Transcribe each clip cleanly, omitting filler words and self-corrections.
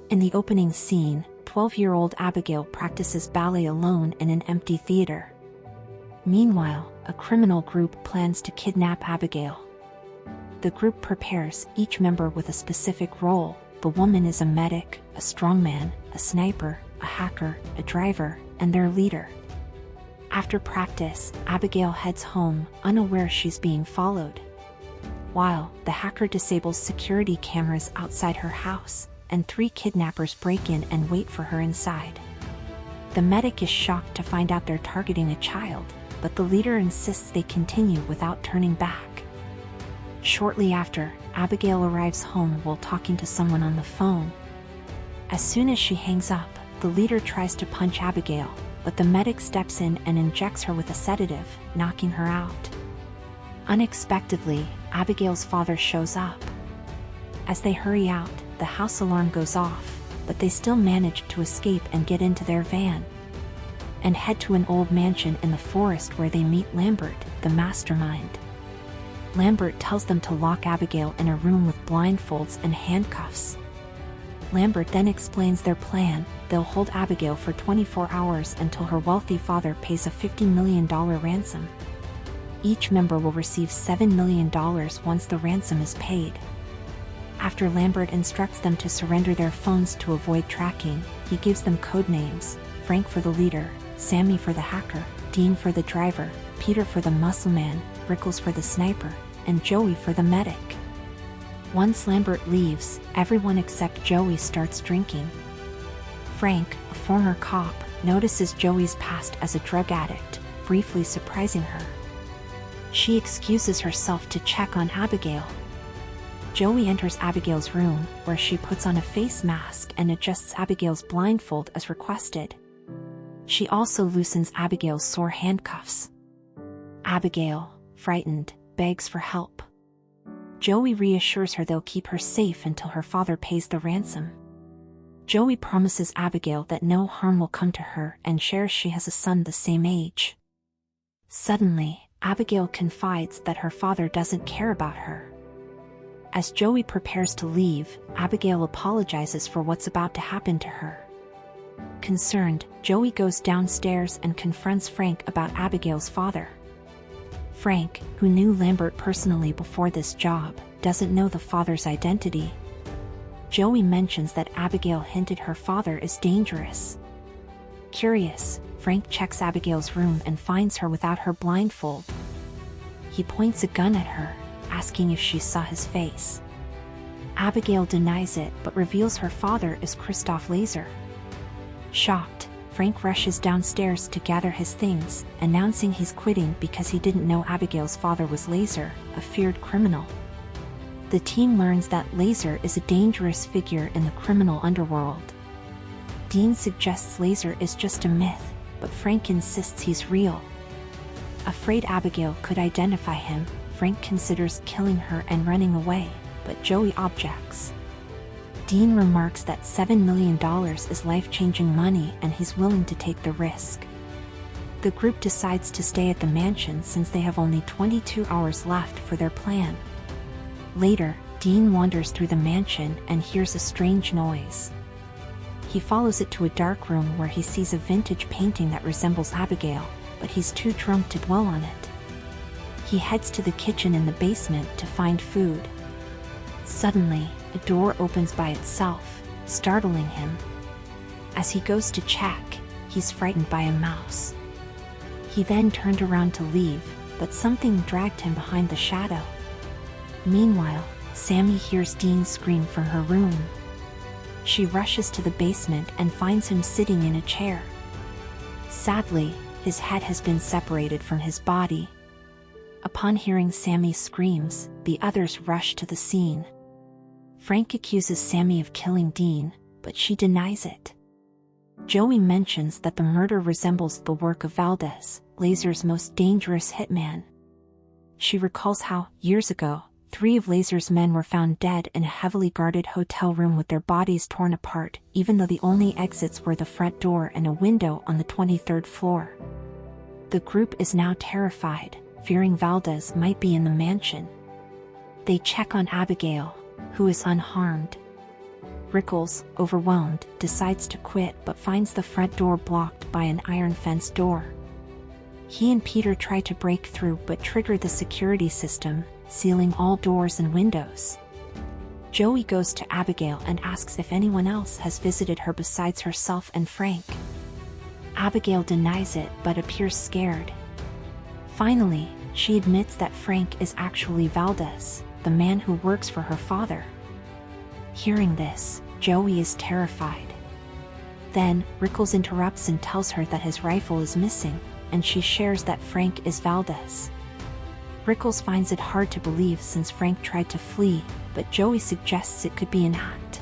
In the opening scene, 12-year-old Abigail practices ballet alone in an empty theater. Meanwhile, a criminal group plans to kidnap Abigail. The group prepares, each member with a specific role. The woman is a medic, a strongman, a sniper, a hacker, a driver, and their leader. After practice, Abigail heads home, unaware she's being followed. While the hacker disables security cameras outside her house, and 3 kidnappers break in and wait for her inside. The medic is shocked to find out they're targeting a child, but the leader insists they continue without turning back. Shortly after, Abigail arrives home while talking to someone on the phone. As soon as she hangs up, the leader tries to punch Abigail, but the medic steps in and injects her with a sedative, knocking her out. Unexpectedly, Abigail's father shows up. As they hurry out, the house alarm goes off, but they still manage to escape and get into their van and head to an old mansion in the forest where they meet Lambert, the mastermind. Lambert tells them to lock Abigail in a room with blindfolds and handcuffs. Lambert then explains their plan. They'll hold Abigail for 24 hours until her wealthy father pays a $50 million ransom. Each member will receive $7 million once the ransom is paid. After Lambert instructs them to surrender their phones to avoid tracking, he gives them code names: Frank for the leader, Sammy for the hacker, Dean for the driver, Peter for the muscle man, Rickles for the sniper, and Joey for the medic. Once Lambert leaves, everyone except Joey starts drinking. Frank, a former cop, notices Joey's past as a drug addict, briefly surprising her. She excuses herself to check on Abigail. Joey enters Abigail's room, where she puts on a face mask and adjusts Abigail's blindfold as requested. She also loosens Abigail's sore handcuffs. Abigail, frightened, begs for help. Joey reassures her they'll keep her safe until her father pays the ransom. Joey promises Abigail that no harm will come to her and shares she has a son the same age. Suddenly, Abigail confides that her father doesn't care about her. As Joey prepares to leave, Abigail apologizes for what's about to happen to her. Concerned, Joey goes downstairs and confronts Frank about Abigail's father. Frank, who knew Lambert personally before this job, doesn't know the father's identity. Joey mentions that Abigail hinted her father is dangerous. Curious, Frank checks Abigail's room and finds her without her blindfold. He points a gun at her, asking if she saw his face. Abigail denies it but reveals her father is Christoph Laser. Shocked, Frank rushes downstairs to gather his things, announcing he's quitting because he didn't know Abigail's father was Laser, a feared criminal. The team learns that Laser is a dangerous figure in the criminal underworld. Dean suggests Laser is just a myth, but Frank insists he's real. Afraid Abigail could identify him, Frank considers killing her and running away, but Joey objects. Dean remarks that $7 million is life-changing money and he's willing to take the risk. The group decides to stay at the mansion since they have only 22 hours left for their plan. Later, Dean wanders through the mansion and hears a strange noise. He follows it to a dark room where he sees a vintage painting that resembles Abigail, but he's too drunk to dwell on it. He heads to the kitchen in the basement to find food. Suddenly, a door opens by itself, startling him. As he goes to check, he's frightened by a mouse. He then turned around to leave, but something dragged him behind the shadow. Meanwhile, Sammy hears Dean scream from her room. She rushes to the basement and finds him sitting in a chair. Sadly, his head has been separated from his body. Upon hearing Sammy's screams, the others rush to the scene. Frank accuses Sammy of killing Dean, but she denies it. Joey mentions that the murder resembles the work of Valdez, Laser's most dangerous hitman. She recalls how, years ago, 3 of Laser's men were found dead in a heavily guarded hotel room with their bodies torn apart, even though the only exits were the front door and a window on the 23rd floor. The group is now terrified, fearing Valdez might be in the mansion. They check on Abigail, who is unharmed. Rickles, overwhelmed, decides to quit but finds the front door blocked by an iron fence door. He and Peter try to break through but trigger the security system, sealing all doors and windows. Joey goes to Abigail and asks if anyone else has visited her besides herself and Frank. Abigail denies it but appears scared. Finally, she admits that Frank is actually Valdez, the man who works for her father. Hearing this, Joey is terrified. Then, Rickles interrupts and tells her that his rifle is missing, and she shares that Frank is Valdez. Rickles finds it hard to believe since Frank tried to flee, but Joey suggests it could be an act.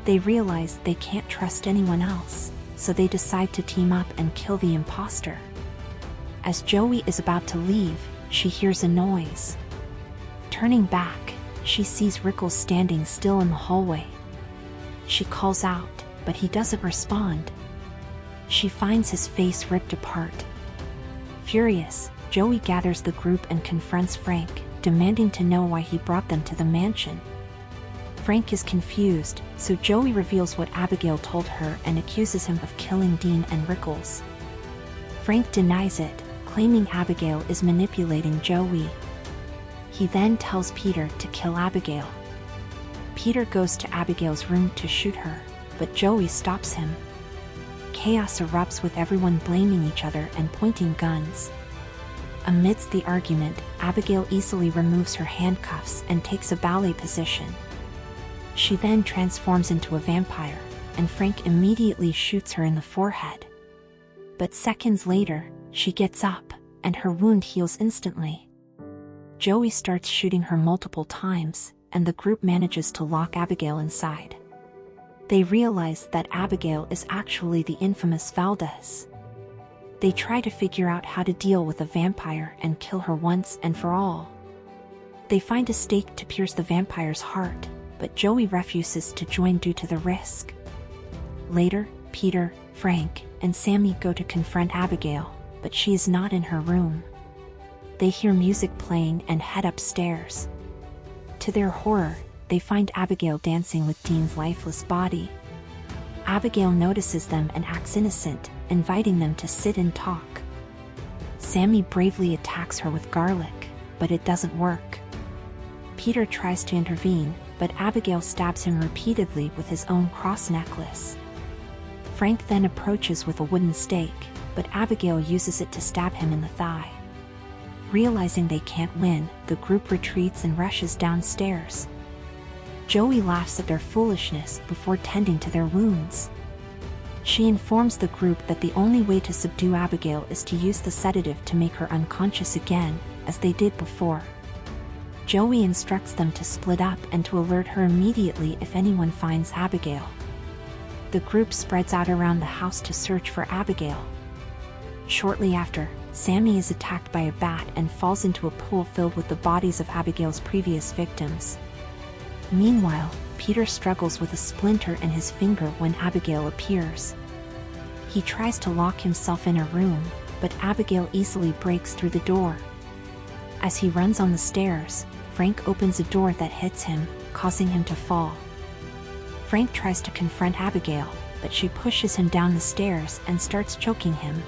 They realize they can't trust anyone else, so they decide to team up and kill the imposter. As Joey is about to leave, she hears a noise. Turning back, she sees Rickles standing still in the hallway. She calls out, but he doesn't respond. She finds his face ripped apart. Furious, Joey gathers the group and confronts Frank, demanding to know why he brought them to the mansion. Frank is confused, so Joey reveals what Abigail told her and accuses him of killing Dean and Rickles. Frank denies it, claiming Abigail is manipulating Joey. He then tells Peter to kill Abigail. Peter goes to Abigail's room to shoot her, but Joey stops him. Chaos erupts with everyone blaming each other and pointing guns. Amidst the argument, Abigail easily removes her handcuffs and takes a ballet position. She then transforms into a vampire, and Frank immediately shoots her in the forehead. But seconds later, she gets up, and her wound heals instantly. Joey starts shooting her multiple times, and the group manages to lock Abigail inside. They realize that Abigail is actually the infamous Valdez. They try to figure out how to deal with a vampire and kill her once and for all. They find a stake to pierce the vampire's heart, but Joey refuses to join due to the risk. Later, Peter, Frank, and Sammy go to confront Abigail, but she is not in her room. They hear music playing and head upstairs. To their horror, they find Abigail dancing with Dean's lifeless body. Abigail notices them and acts innocent, inviting them to sit and talk. Sammy bravely attacks her with garlic, but it doesn't work. Peter tries to intervene, but Abigail stabs him repeatedly with his own cross necklace. Frank then approaches with a wooden stake, but Abigail uses it to stab him in the thigh. Realizing they can't win, the group retreats and rushes downstairs. Joey laughs at their foolishness before tending to their wounds. She informs the group that the only way to subdue Abigail is to use the sedative to make her unconscious again, as they did before. Joey instructs them to split up and to alert her immediately if anyone finds Abigail. The group spreads out around the house to search for Abigail. Shortly after, Sammy is attacked by a bat and falls into a pool filled with the bodies of Abigail's previous victims. Meanwhile, Peter struggles with a splinter in his finger when Abigail appears. He tries to lock himself in a room, but Abigail easily breaks through the door. As he runs on the stairs, Frank opens a door that hits him, causing him to fall. Frank tries to confront Abigail, but she pushes him down the stairs and starts choking him.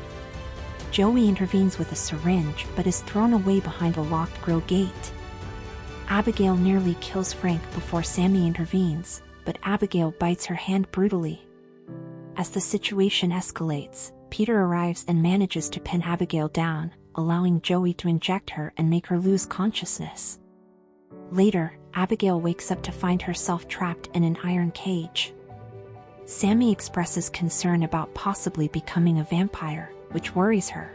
Joey intervenes with a syringe but is thrown away behind a locked grill gate. Abigail nearly kills Frank before Sammy intervenes, but Abigail bites her hand brutally. As the situation escalates, Peter arrives and manages to pin Abigail down, allowing Joey to inject her and make her lose consciousness. Later, Abigail wakes up to find herself trapped in an iron cage. Sammy expresses concern about possibly becoming a vampire, which worries her.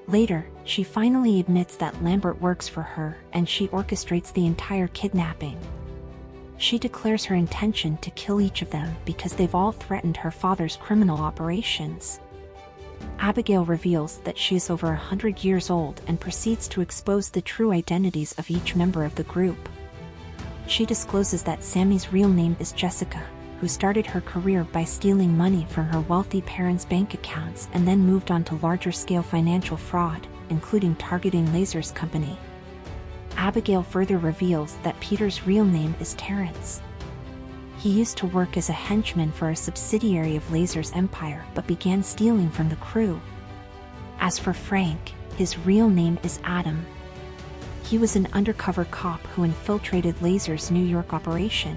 Later, she finally admits that Lambert works for her and she orchestrates the entire kidnapping. She declares her intention to kill each of them because they've all threatened her father's criminal operations. Abigail reveals that she is over 100 years old and proceeds to expose the true identities of each member of the group. She discloses that Sammy's real name is Jessica, who started her career by stealing money from her wealthy parents' bank accounts and then moved on to larger-scale financial fraud, including targeting Lasers Company. Abigail further reveals that Peter's real name is Terrence. He used to work as a henchman for a subsidiary of Laser's empire but began stealing from the crew. As for Frank, his real name is Adam. He was an undercover cop who infiltrated Laser's New York operation.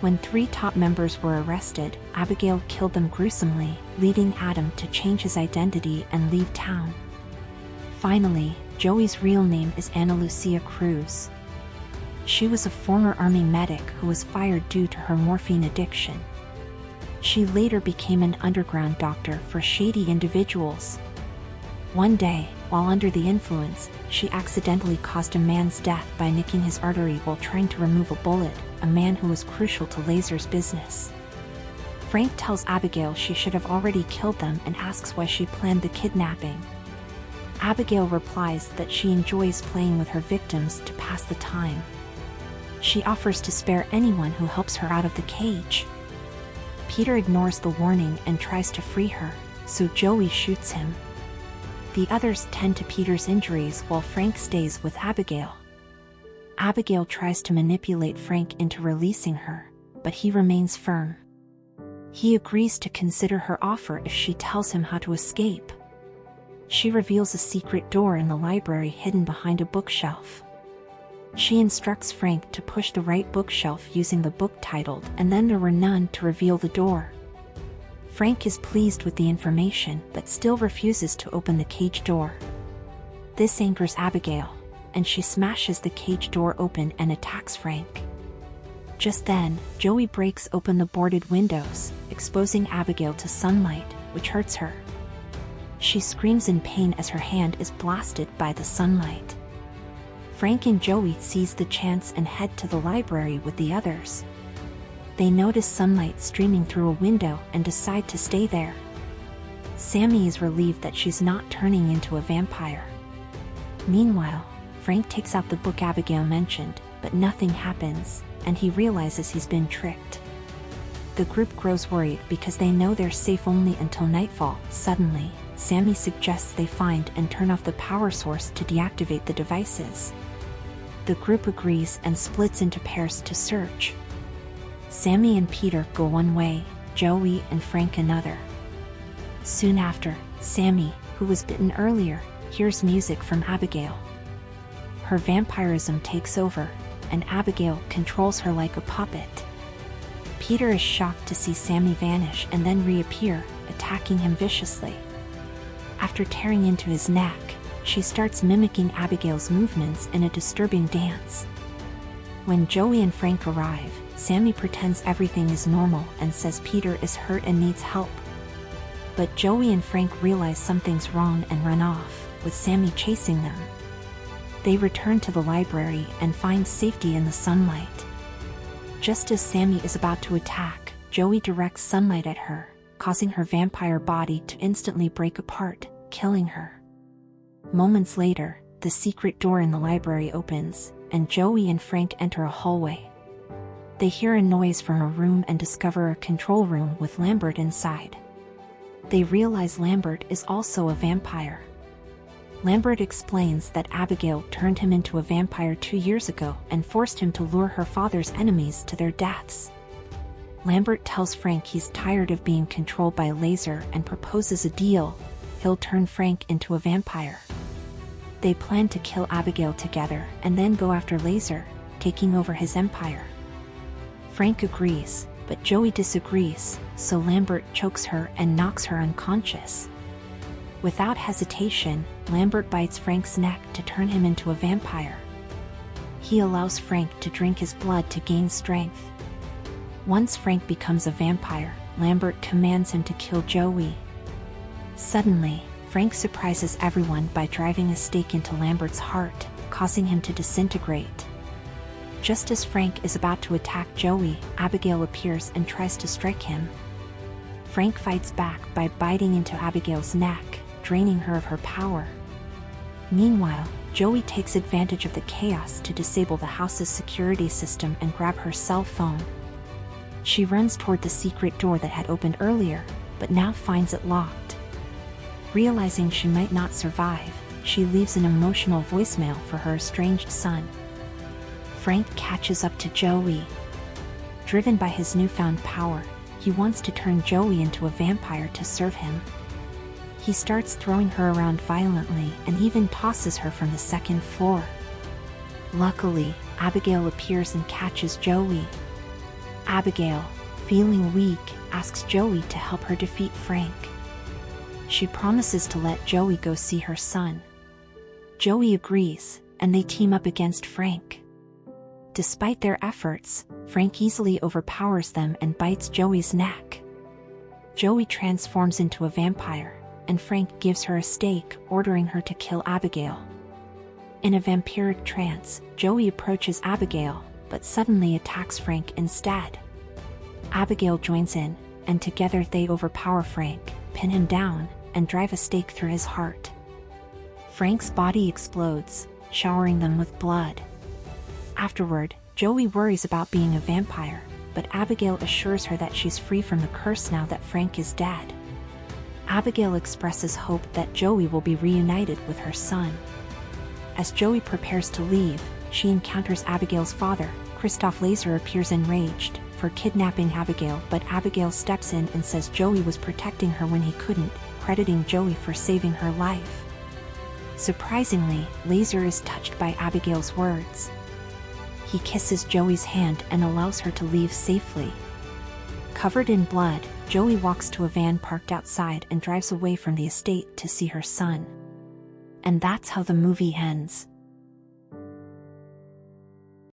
When 3 top members were arrested, Abigail killed them gruesomely, leading Adam to change his identity and leave town. Finally, Joey's real name is Ana Lucia Cruz. She was a former army medic who was fired due to her morphine addiction. She later became an underground doctor for shady individuals. One day, while under the influence, she accidentally caused a man's death by nicking his artery while trying to remove a bullet, a man who was crucial to Laser's business. Frank tells Abigail she should have already killed them and asks why she planned the kidnapping. Abigail replies that she enjoys playing with her victims to pass the time. She offers to spare anyone who helps her out of the cage. Peter ignores the warning and tries to free her, so Joey shoots him. The others tend to Peter's injuries while Frank stays with Abigail. Abigail tries to manipulate Frank into releasing her, but he remains firm. He agrees to consider her offer if she tells him how to escape. She reveals a secret door in the library hidden behind a bookshelf. She instructs Frank to push the right bookshelf using the book titled "And Then There Were None" to reveal the door. Frank is pleased with the information but still refuses to open the cage door. This angers Abigail, and she smashes the cage door open and attacks Frank. Just then, Joey breaks open the boarded windows, exposing Abigail to sunlight, which hurts her. She screams in pain as her hand is blasted by the sunlight. Frank and Joey seize the chance and head to the library with the others. They notice sunlight streaming through a window and decide to stay there. Sammy is relieved that she's not turning into a vampire. Meanwhile, Frank takes out the book Abigail mentioned, but nothing happens, and he realizes he's been tricked. The group grows worried because they know they're safe only until nightfall. Suddenly, Sammy suggests they find and turn off the power source to deactivate the devices. The group agrees and splits into pairs to search. Sammy and Peter go one way, Joey and Frank another. Soon after, Sammy, who was bitten earlier, hears music from Abigail. Her vampirism takes over, and Abigail controls her like a puppet. Peter is shocked to see Sammy vanish and then reappear, attacking him viciously. After tearing into his neck, she starts mimicking Abigail's movements in a disturbing dance. When Joey and Frank arrive, Sammy pretends everything is normal and says Peter is hurt and needs help. But Joey and Frank realize something's wrong and run off, with Sammy chasing them. They return to the library and find safety in the sunlight. Just as Sammy is about to attack, Joey directs sunlight at her, causing her vampire body to instantly break apart, killing her. Moments later, the secret door in the library opens, and Joey and Frank enter a hallway. They hear a noise from a room and discover a control room with Lambert inside. They realize Lambert is also a vampire. Lambert explains that Abigail turned him into a vampire 2 years ago and forced him to lure her father's enemies to their deaths. Lambert tells Frank he's tired of being controlled by Laser and proposes a deal: he'll turn Frank into a vampire. They plan to kill Abigail together and then go after Laser, taking over his empire. Frank agrees, but Joey disagrees, so Lambert chokes her and knocks her unconscious. Without hesitation, Lambert bites Frank's neck to turn him into a vampire. He allows Frank to drink his blood to gain strength. Once Frank becomes a vampire, Lambert commands him to kill Joey. Suddenly, Frank surprises everyone by driving a stake into Lambert's heart, causing him to disintegrate. Just as Frank is about to attack Joey, Abigail appears and tries to strike him. Frank fights back by biting into Abigail's neck, draining her of her power. Meanwhile, Joey takes advantage of the chaos to disable the house's security system and grab her cell phone. She runs toward the secret door that had opened earlier, but now finds it locked. Realizing she might not survive, she leaves an emotional voicemail for her estranged son. Frank catches up to Joey. Driven by his newfound power, he wants to turn Joey into a vampire to serve him. He starts throwing her around violently and even tosses her from the second floor. Luckily, Abigail appears and catches Joey. Abigail, feeling weak, asks Joey to help her defeat Frank. She promises to let Joey go see her son. Joey agrees, and they team up against Frank. Despite their efforts, Frank easily overpowers them and bites Joey's neck. Joey transforms into a vampire, and Frank gives her a stake, ordering her to kill Abigail. In a vampiric trance, Joey approaches Abigail, but suddenly attacks Frank instead. Abigail joins in, and together they overpower Frank, pin him down, and drive a stake through his heart. Frank's body explodes, showering them with blood. Afterward, Joey worries about being a vampire, but Abigail assures her that she's free from the curse now that Frank is dead. Abigail expresses hope that Joey will be reunited with her son. As Joey prepares to leave, she encounters Abigail's father. Christoph Laser appears enraged for kidnapping Abigail, but Abigail steps in and says Joey was protecting her when he couldn't, crediting Joey for saving her life. Surprisingly, Laser is touched by Abigail's words. He kisses Joey's hand and allows her to leave safely. Covered in blood, Joey walks to a van parked outside and drives away from the estate to see her son. And that's how the movie ends.